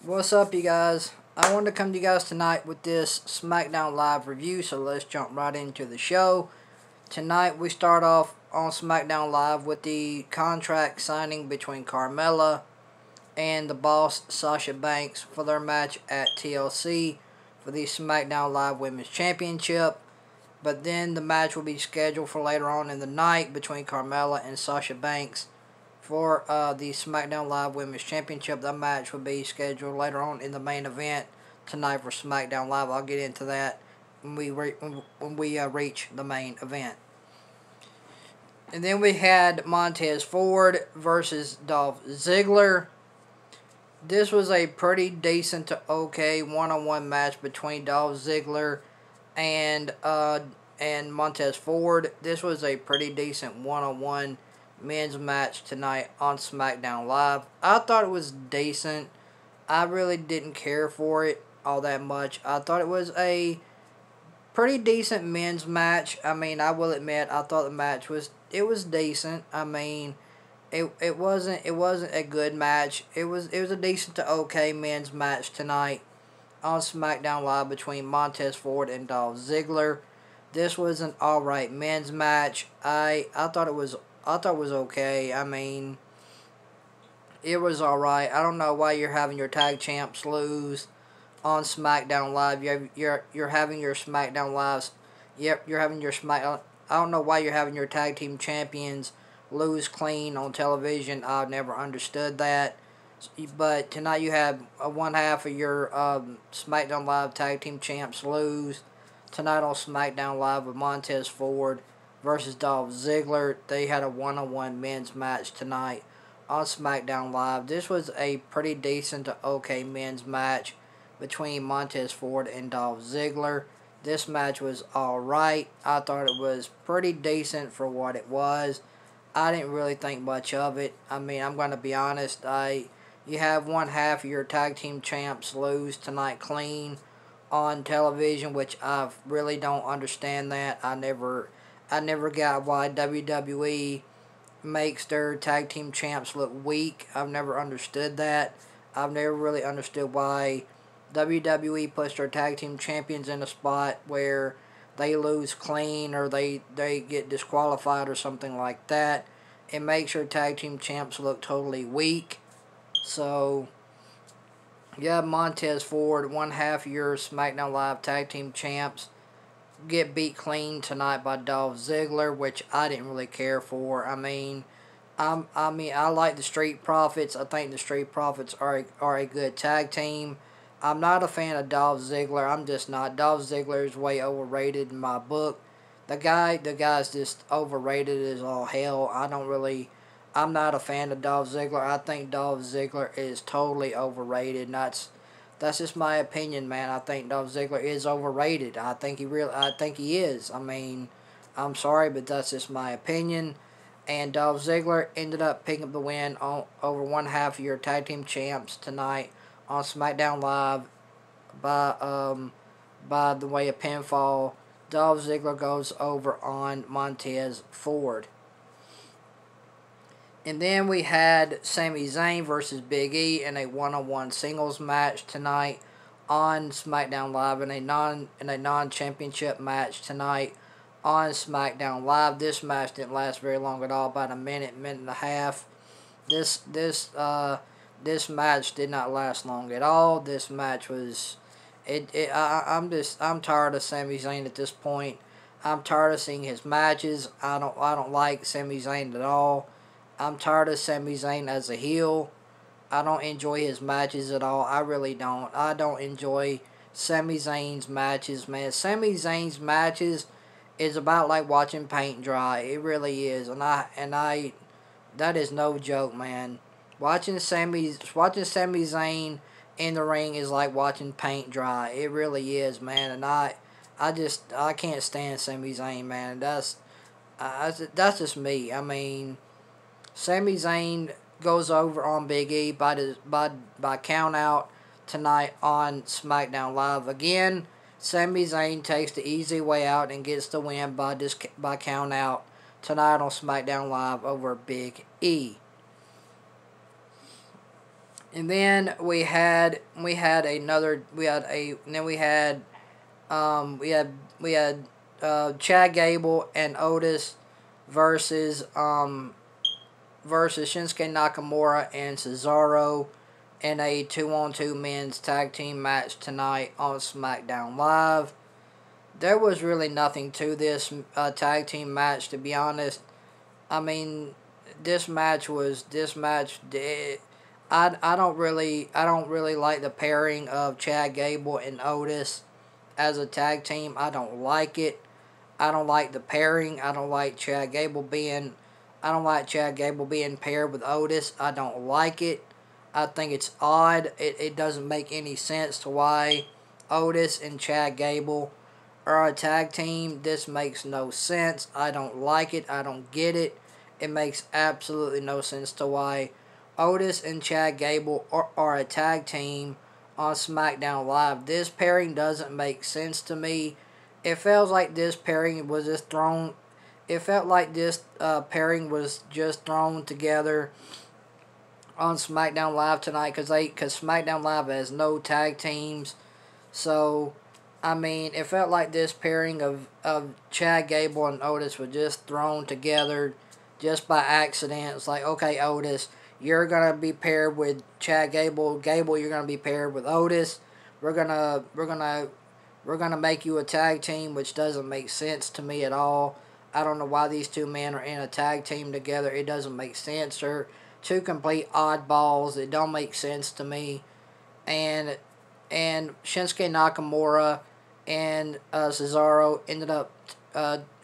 What's up, you guys? I wanted to come to you guys tonight with this SmackDown Live review, so let's jump right into the show. Tonight we start off on SmackDown Live with the contract signing between Carmella and the boss Sasha Banks for their match at TLC for the SmackDown Live Women's Championship. But then the match will be scheduled for later on in the night between Carmella and Sasha Banks for the SmackDown Live Women's Championship. That match will be scheduled later on in the main event tonight for SmackDown Live. I'll get into that when we reach the main event. And then we had Montez Ford versus Dolph Ziggler. This was a pretty decent to okay one-on-one match between Dolph Ziggler and Montez Ford. This was a pretty decent one-on-one men's match tonight on SmackDown Live. I thought it was decent. I really didn't care for it all that much. I thought it was a pretty decent men's match. I mean, I will admit, I thought the match was decent. I mean, it wasn't a good match. It was a decent to okay men's match tonight on SmackDown Live between Montez Ford and Dolph Ziggler. This was an alright men's match. I thought it was okay. I mean, it was alright. I don't know why you're having your tag champs lose on SmackDown Live. You're having your SmackDown Lives. Yep, you're having your SmackDown. I don't know why you're having your tag team champions lose clean on television. I've never understood that. But tonight you have one half of your SmackDown Live tag team champs lose tonight on SmackDown Live with Montez Ford versus Dolph Ziggler. They had a one-on-one men's match tonight on SmackDown Live. This was a pretty decent to okay men's match between Montez Ford and Dolph Ziggler. This match was alright. I thought it was pretty decent for what it was. I didn't really think much of it. I mean, I'm going to be honest. You have one half of your tag team champs lose tonight clean on television, which I really don't understand that. I never got why WWE makes their tag team champs look weak. I've never understood that. I've never really understood why WWE puts their tag team champions in a spot where they lose clean or they get disqualified or something like that. It makes your tag team champs look totally weak. So, yeah, Montez Ford, one half of your SmackDown Live tag team champs, get beat clean tonight by Dolph Ziggler, which I didn't really care for. I mean, I like the Street Profits. I think the Street Profits are a good tag team. I'm not a fan of Dolph Ziggler. I'm just not. Dolph Ziggler is way overrated in my book. The guy's just overrated as all hell. I'm not a fan of Dolph Ziggler. I think Dolph Ziggler is totally overrated. And that's just my opinion, man. I think Dolph Ziggler is overrated. I think he is. I mean, I'm sorry, but that's just my opinion. And Dolph Ziggler ended up picking up the win over one half of your tag team champs tonight on SmackDown Live by the way of pinfall. Dolph Ziggler goes over on Montez Ford. And then we had Sami Zayn versus Big E in a one-on-one singles match tonight on SmackDown Live in a non-championship match tonight on SmackDown Live. This match didn't last very long at all, about a minute and a half. This match did not last long at all. This match was I'm tired of Sami Zayn at this point. I'm tired of seeing his matches. I don't like Sami Zayn at all. I'm tired of Sami Zayn as a heel. I don't enjoy his matches at all. I really don't. I don't enjoy Sami Zayn's matches, man. Sami Zayn's matches is about like watching paint dry. It really is. And I that is no joke, man. Watching Sami Zayn in the ring is like watching paint dry. It really is, man. And I can't stand Sami Zayn, man. That's just me. I mean, Sami Zayn goes over on Big E by count out tonight on SmackDown Live. Again, Sami Zayn takes the easy way out and gets the win by count out tonight on SmackDown Live over Big E. And then we had Chad Gable and Otis versus Shinsuke Nakamura and Cesaro in a 2-on-2 men's tag team match tonight on SmackDown Live. There was really nothing to this tag team match, to be honest. I mean, this match. I don't really like the pairing of Chad Gable and Otis as a tag team. I don't like it. I don't like the pairing. I don't like Chad Gable being paired with Otis. I don't like it. I think it's odd. It doesn't make any sense to why Otis and Chad Gable are a tag team. This makes no sense. I don't like it. I don't get it. It makes absolutely no sense to why Otis and Chad Gable are a tag team on SmackDown Live. This pairing doesn't make sense to me. It feels like this pairing was just thrown. It felt like this pairing was just thrown together on SmackDown Live tonight because SmackDown Live has no tag teams. So, I mean, it felt like this pairing of Chad Gable and Otis was just thrown together just by accident. It's like, okay, Otis, you're gonna be paired with Chad Gable. Gable, you're gonna be paired with Otis. We're gonna make you a tag team, which doesn't make sense to me at all. I don't know why these two men are in a tag team together. It doesn't make sense. They're two complete oddballs. It don't make sense to me. And Shinsuke Nakamura and Cesaro ended up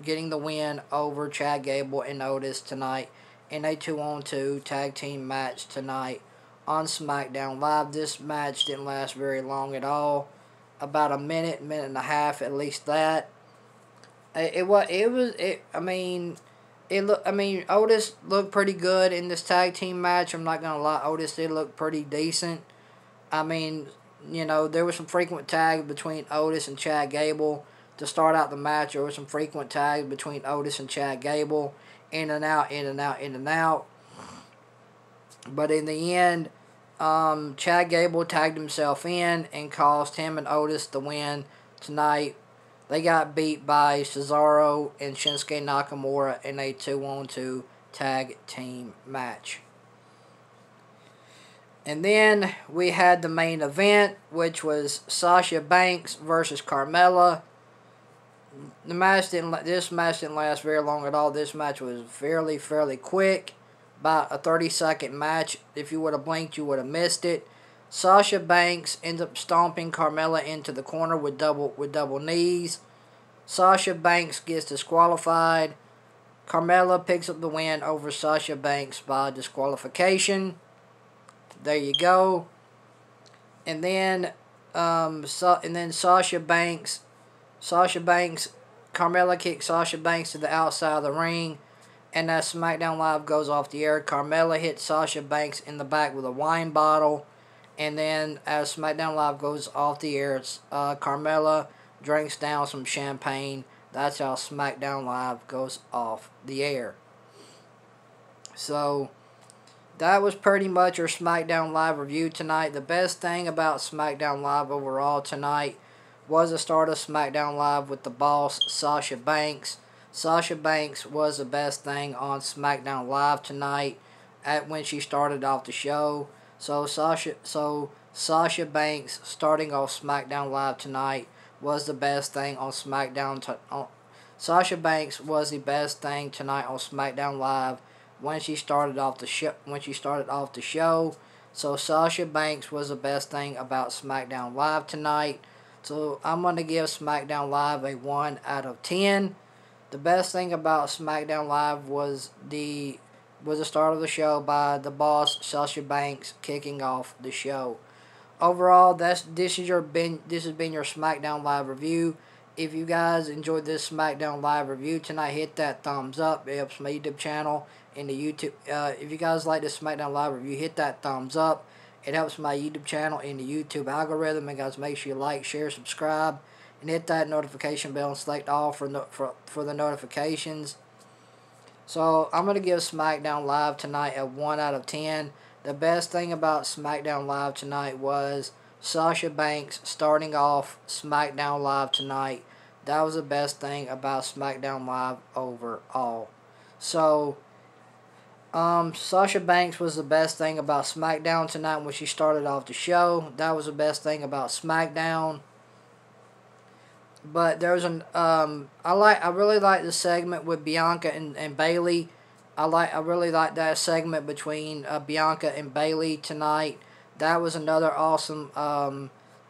getting the win over Chad Gable and Otis tonight in a 2-on-2 tag team match tonight on SmackDown Live. This match didn't last very long at all. About a minute and a half, at least that. Otis looked pretty good in this tag team match. I'm not gonna lie, Otis did look pretty decent. I mean, there was some frequent tags between Otis and Chad Gable to start out the match. There was some frequent tags between Otis and Chad Gable, in and out, in and out, in and out. But in the end, Chad Gable tagged himself in and caused him and Otis the win tonight. They got beat by Cesaro and Shinsuke Nakamura in a 2-on-2 tag team match. And then we had the main event, which was Sasha Banks versus Carmella. This match didn't last very long at all. This match was fairly quick. About a 30-second match. If you would have blinked, you would have missed it. Sasha Banks ends up stomping Carmella into the corner with double knees. Sasha Banks gets disqualified. Carmella picks up the win over Sasha Banks by disqualification. There you go. And then Sasha Banks, Carmella kicks Sasha Banks to the outside of the ring. And as SmackDown Live goes off the air, Carmella hits Sasha Banks in the back with a wine bottle. And then as SmackDown Live goes off the air, Carmella drinks down some champagne. That's how SmackDown Live goes off the air. So, that was pretty much our SmackDown Live review tonight. The best thing about SmackDown Live overall tonight was the start of SmackDown Live with the boss, Sasha Banks. Sasha Banks was the best thing on SmackDown Live tonight when she started off the show. So Sasha Banks starting off SmackDown Live tonight was the best thing on SmackDown. Sasha Banks was the best thing tonight on SmackDown Live when she started off the show. So Sasha Banks was the best thing about SmackDown Live tonight. So I'm going to give SmackDown Live a 1 out of 10. The best thing about SmackDown Live was the start of the show by the boss, Sasha Banks, kicking off the show. Overall, this has been your SmackDown Live review. If you guys enjoyed this SmackDown Live review tonight, hit that thumbs up. It helps my YouTube channel and the YouTube. If you guys like this SmackDown Live review, hit that thumbs up. It helps my YouTube channel and the YouTube algorithm. And guys, make sure you like, share, subscribe, and hit that notification bell and select all for the notifications. So I'm going to give SmackDown Live tonight a 1 out of 10. The best thing about SmackDown Live tonight was Sasha Banks starting off SmackDown Live tonight. That was the best thing about SmackDown Live overall. So, Sasha Banks was the best thing about SmackDown tonight when she started off the show. That was the best thing about SmackDown. But there's I really like the segment with Bianca and Bayley. I really like that segment between Bianca and Bayley tonight. That was another awesome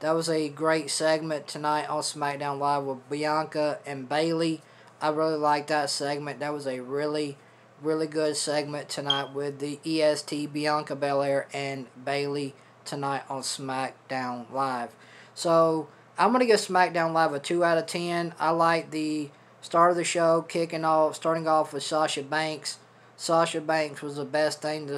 that was a great segment tonight on SmackDown Live with Bianca and Bayley. I really like that segment. That was a really good segment tonight with the EST, Bianca Belair and Bayley tonight on SmackDown Live. So I'm going to give SmackDown Live a 2 out of 10. I like the start of the show, starting off with Sasha Banks. Sasha Banks was the best thing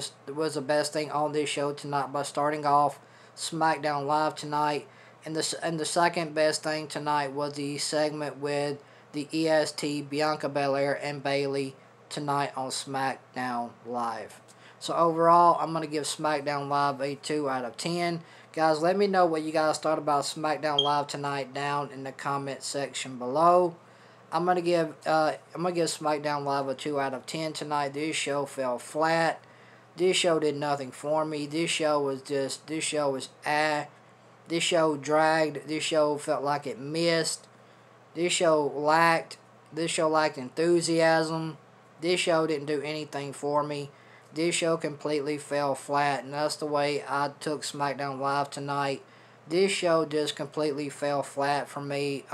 on this show tonight by starting off SmackDown Live tonight. And the second best thing tonight was the segment with the EST, Bianca Belair and Bayley tonight on SmackDown Live. So overall, I'm going to give SmackDown Live a 2 out of 10. Guys, let me know what you guys thought about SmackDown Live tonight down in the comment section below. I'm gonna give SmackDown Live a 2 out of 10 tonight. This show fell flat. This show did nothing for me. This show was This show dragged. This show felt like it missed. This show lacked enthusiasm. This show didn't do anything for me. This show completely fell flat, and that's the way I took SmackDown Live tonight. This show just completely fell flat for me.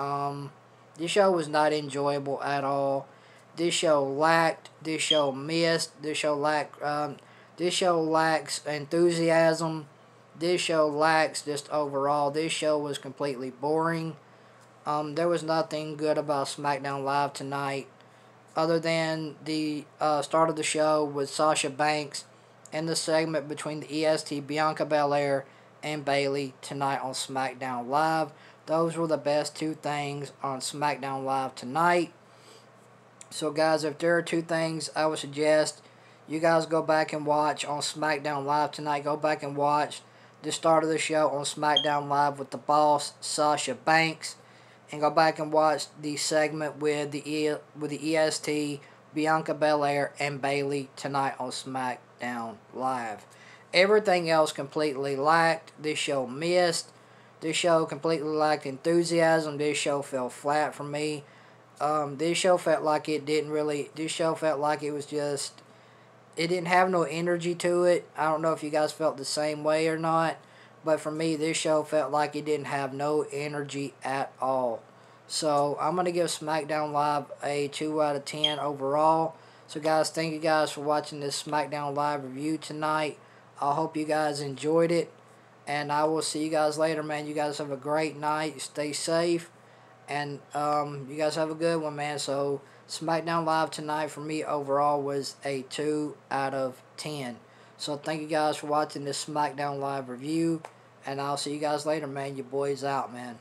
This show was not enjoyable at all. This show lacked. This show missed. This show lacks enthusiasm. This show lacks just overall. This show was completely boring. There was nothing good about SmackDown Live tonight, other than the start of the show with Sasha Banks and the segment between the EST, Bianca Belair, and Bayley tonight on SmackDown Live. Those were the best two things on SmackDown Live tonight. So guys, if there are two things I would suggest you guys go back and watch on SmackDown Live tonight, go back and watch the start of the show on SmackDown Live with the boss, Sasha Banks, and go back and watch the segment with the EST, Bianca Belair, and Bayley tonight on SmackDown Live. Everything else completely lacked. This show missed. This show completely lacked enthusiasm. This show fell flat for me. This show felt like it was just, it didn't have no energy to it. I don't know if you guys felt the same way or not, but for me, this show felt like it didn't have no energy at all. So I'm going to give SmackDown Live a 2 out of 10 overall. So guys, thank you guys for watching this SmackDown Live review tonight. I hope you guys enjoyed it. And I will see you guys later, man. You guys have a great night. Stay safe. And you guys have a good one, man. So SmackDown Live tonight for me overall was a 2 out of 10. So thank you guys for watching this SmackDown Live review. And I'll see you guys later, man. Your boy's out, man.